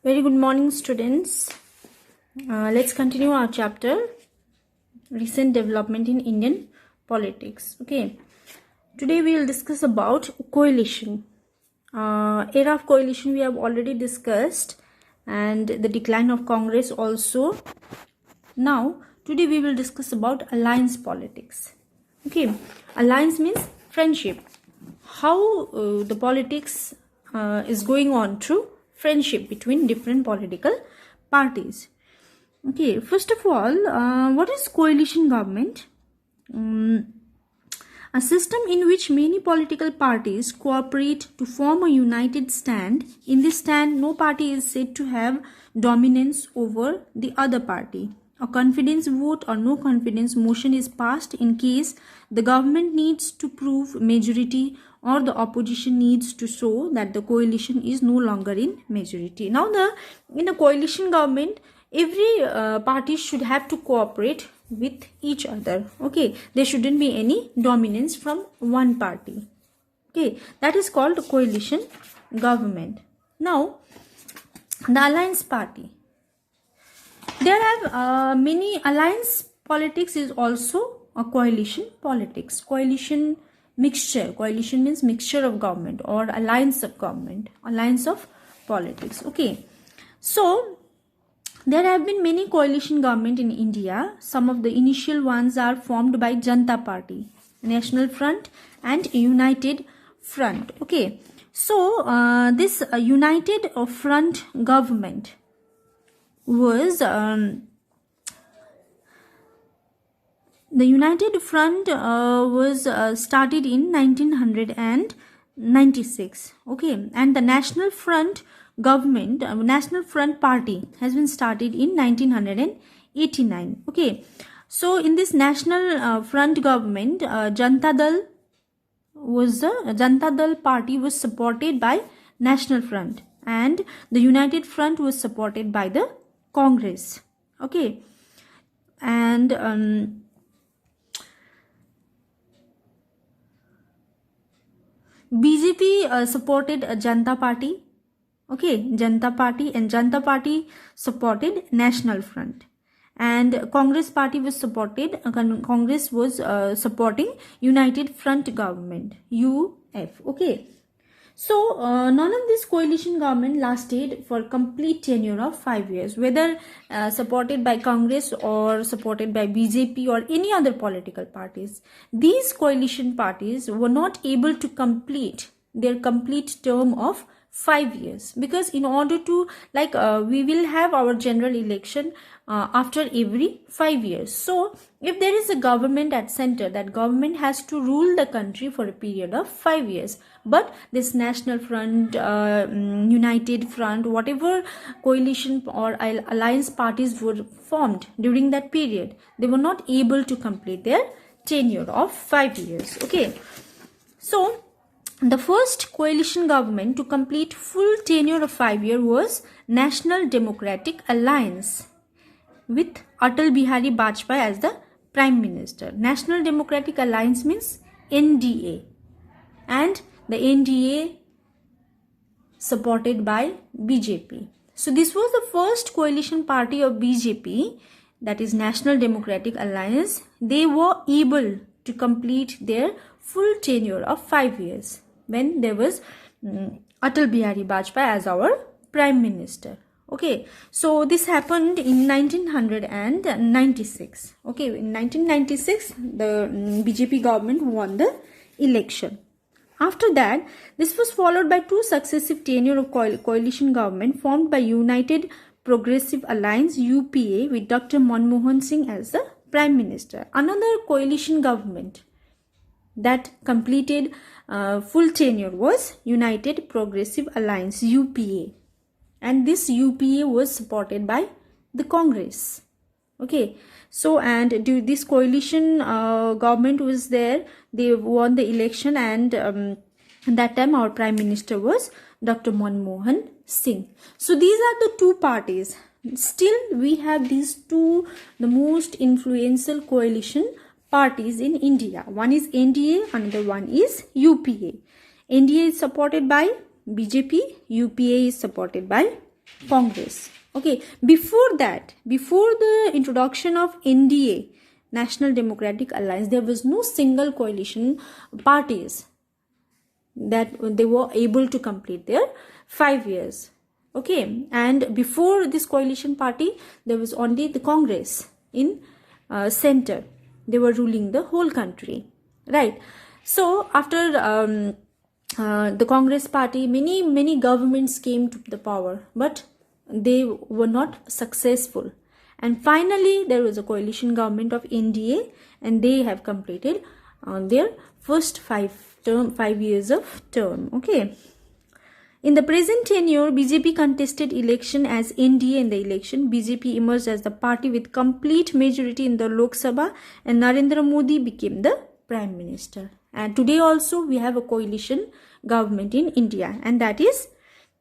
Very good morning, students. Let's continue our chapter, recent development in Indian politics. Okay, today we will discuss about coalition. Era of coalition we have already discussed, and the decline of Congress also. Now, today we will discuss about alliance politics. Okay, alliance means friendship. How the politics is going on through friendship between different political parties. Okay, first of all, what is coalition government? A system in which many political parties cooperate to form a united stand. In this stand, no party is said to have dominance over the other party. A confidence vote or no confidence motion is passed in case the government needs to prove majority or the opposition needs to show that the coalition is no longer in majority. Now, in a coalition government, every party should have to cooperate with each other. Okay, there shouldn't be any dominance from one party. Okay, that is called coalition government. Now, the alliance party. There have many alliance politics is also a coalition politics. Coalition mixture. Coalition means mixture of government or alliance of government. Alliance of politics. Okay. So, there have been many coalition government in India. Some of the initial ones are formed by Janata Party, National Front and United Front. Okay. So, this United Front government was the United Front was started in 1996. Okay, and the National Front government, National Front Party has been started in 1989. Okay, so in this National Front government, Janata Dal Party was supported by National Front, and the United Front was supported by the Congress. Okay, and BJP supported Janata Party. Okay, Janata Party, and Janata Party supported National Front, and Congress Party was supported. Congress was supporting United Front government, UF. Okay. So, none of this coalition government lasted for complete tenure of 5 years, whether supported by Congress or supported by BJP or any other political parties. These coalition parties were not able to complete their complete term of 5 years, because in order to we will have our general election after every 5 years. So if there is a government at center, that government has to rule the country for a period of 5 years. But this National Front, United Front, whatever coalition or alliance parties were formed during that period, they were not able to complete their tenure of 5 years. Okay, so the first coalition government to complete full tenure of 5 years was National Democratic Alliance with Atal Bihari Vajpayee as the Prime Minister. National Democratic Alliance means NDA, and the NDA supported by BJP. So this was the first coalition party of BJP, that is National Democratic Alliance. They were able to complete their full tenure of 5 years when there was Atal Bihari Vajpayee as our Prime Minister. Okay, so this happened in 1996. Okay, in 1996, the BJP government won the election. After that, this was followed by two successive tenure of coalition government formed by United Progressive Alliance, UPA, with Dr. Manmohan Singh as the Prime Minister. Another coalition government that completed full tenure was United Progressive Alliance, UPA, and this UPA was supported by the Congress. Okay, so and this coalition government was there. They won the election, and that time our Prime Minister was Dr. Manmohan Singh. So these are the two parties. Still we have these two, the most influential coalition parties in India. One is NDA, another one is UPA. NDA is supported by BJP, UPA is supported by Congress. Okay, before that, before the introduction of NDA, National Democratic Alliance, there was no single coalition parties that they were able to complete their 5 years. Okay, and before this coalition party, there was only the Congress in center. They were ruling the whole country, right? So after the Congress party, many governments came to the power, but they were not successful. And finally, there was a coalition government of NDA, and they have completed their first 5 years of term. Okay. In the present tenure, BJP contested election as NDA in the election. BJP emerged as the party with complete majority in the Lok Sabha, and Narendra Modi became the Prime Minister. And today also we have a coalition government in India, and that is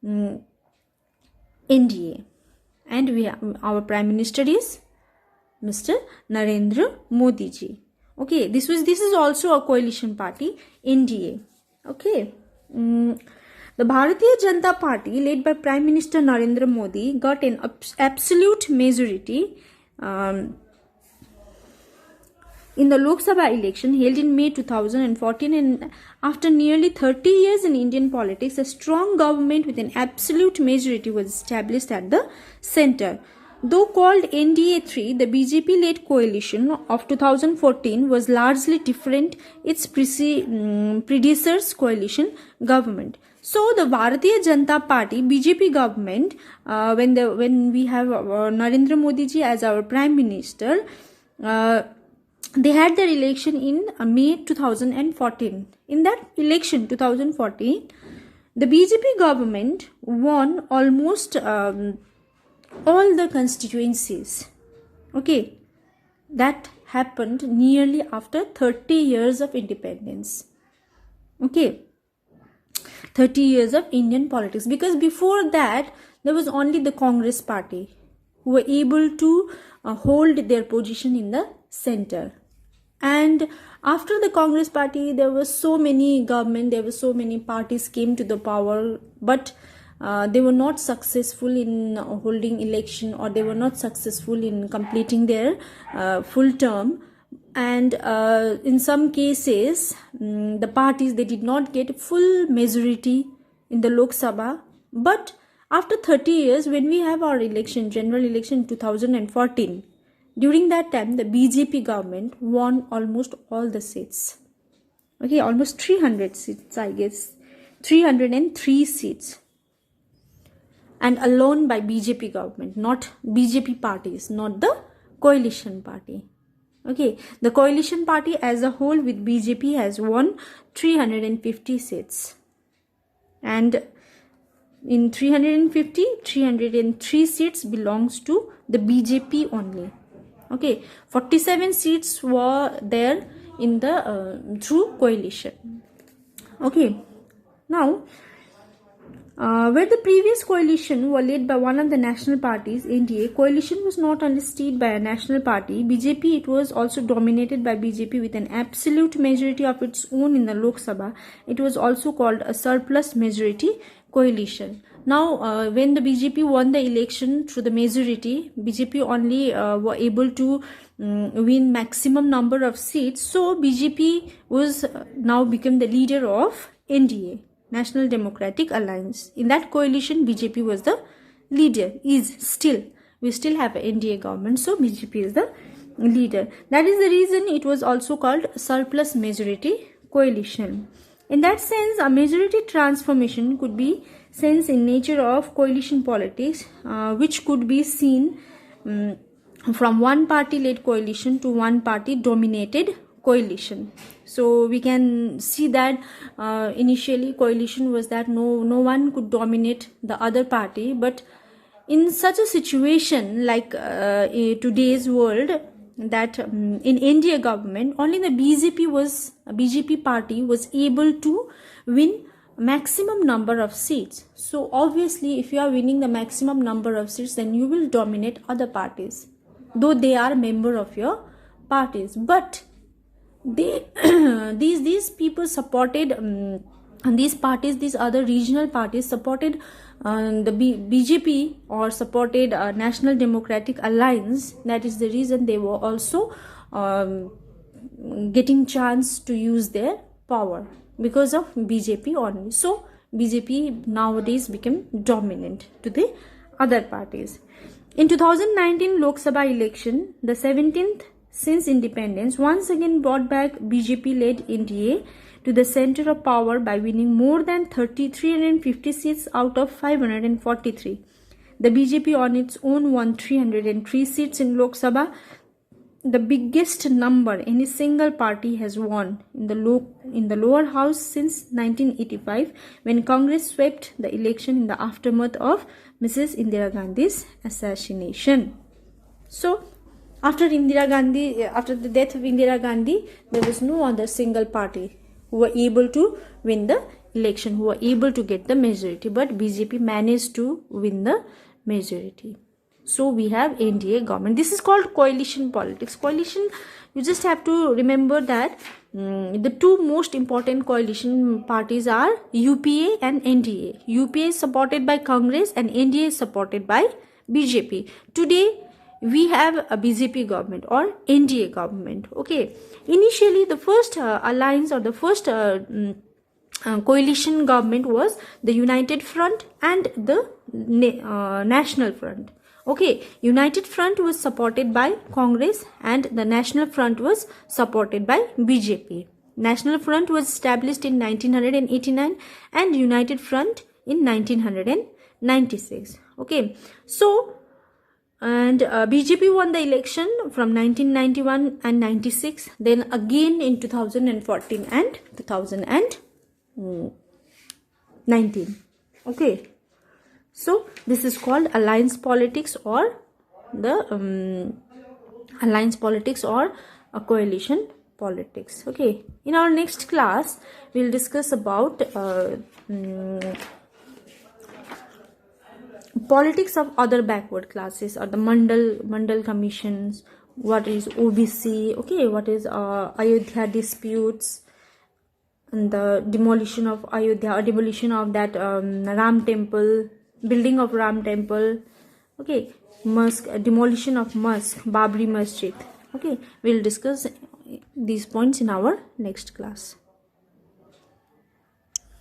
NDA. And we have, our Prime Minister is Mr. Narendra Modi ji. Okay, this is also a coalition party, NDA. Okay. The Bharatiya Janata Party, led by Prime Minister Narendra Modi, got an absolute majority in the Lok Sabha election held in May 2014, and after nearly 30 years in Indian politics, a strong government with an absolute majority was established at the center. Though called NDA-III, the BJP-led coalition of 2014 was largely different its predecessor's coalition government. So the Bharatiya Janata Party, BJP government, when we have Narendra Modi ji as our Prime Minister, they had their election in May 2014. In that election 2014, the BJP government won almost all the constituencies. Okay, that happened nearly after 30 years of independence. Okay, 30 years of Indian politics, because before that there was only the Congress party who were able to hold their position in the center. And after the Congress party, there were so many government, there were so many parties came to the power, but they were not successful in holding election, or they were not successful in completing their full term. And in some cases, the parties, they did not get full majority in the Lok Sabha. But after 30 years, when we have our election, general election in 2014, during that time, the BJP government won almost all the seats. Okay, almost 300 seats, I guess. 303 seats. And alone by BJP government, not BJP parties, not the coalition party. Okay, the coalition party as a whole with BJP has won 350 seats. And in 303 seats belongs to the BJP only. Okay, 47 seats were there in the through coalition. Okay, now where the previous coalition were led by one of the national parties, NDA, coalition was not only steered by a national party, BJP, it was also dominated by BJP with an absolute majority of its own in the Lok Sabha. It was also called a surplus majority coalition. Now, when the BJP won the election through the majority, BJP only were able to win maximum number of seats. So, BJP was now become the leader of NDA, National Democratic Alliance. In that coalition, BJP was the leader, is still. We still have an NDA government, so BJP is the leader. That is the reason it was also called surplus majority coalition. In that sense, a majority transformation could be sense in nature of coalition politics, which could be seen from one party led coalition to one party dominated coalition. So we can see that initially coalition was that no one could dominate the other party, but in such a situation like today's world, that in India government, only the BJP party was able to win maximum number of seats. So obviously, if you are winning the maximum number of seats, then you will dominate other parties, though they are member of your parties. But they these people supported and these parties, these other regional parties, supported the BJP or supported National Democratic Alliance. That is the reason they were also getting chance to use their power because of BJP only. So BJP nowadays became dominant to the other parties. In 2019 Lok Sabha election, the 17th since independence, once again brought back BJP-led NDA to the center of power by winning more than 350 seats out of 543. The BJP on its own won 303 seats in Lok Sabha, the biggest number any single party has won in the lower house since 1985, when Congress swept the election in the aftermath of Mrs. Indira Gandhi's assassination. So after the death of Indira Gandhi, there was no other single party who were able to win the election, who were able to get the majority, but BJP managed to win the majority. So we have NDA government. This is called coalition politics. Coalition, you just have to remember that the two most important coalition parties are UPA and NDA. UPA is supported by Congress and NDA is supported by BJP. Today we have a BJP government or NDA government. Okay, initially the first alliance or the first coalition government was the United Front and the National Front. Okay, United Front was supported by Congress and the National Front was supported by BJP. National Front was established in 1989 and United Front in 1996. Okay, so and BJP won the election from 1991 and 96, then again in 2014 and 2019. Okay, so this is called alliance politics or the alliance politics or a coalition politics. Okay, in our next class we will discuss about politics of other backward classes or the Mandal commissions. What is OBC? Okay, what is Ayodhya disputes and the demolition of Ayodhya, or demolition of that Ram temple, building of Ram temple. Okay, demolition of mosque, Babri Masjid. Okay, we'll discuss these points in our next class.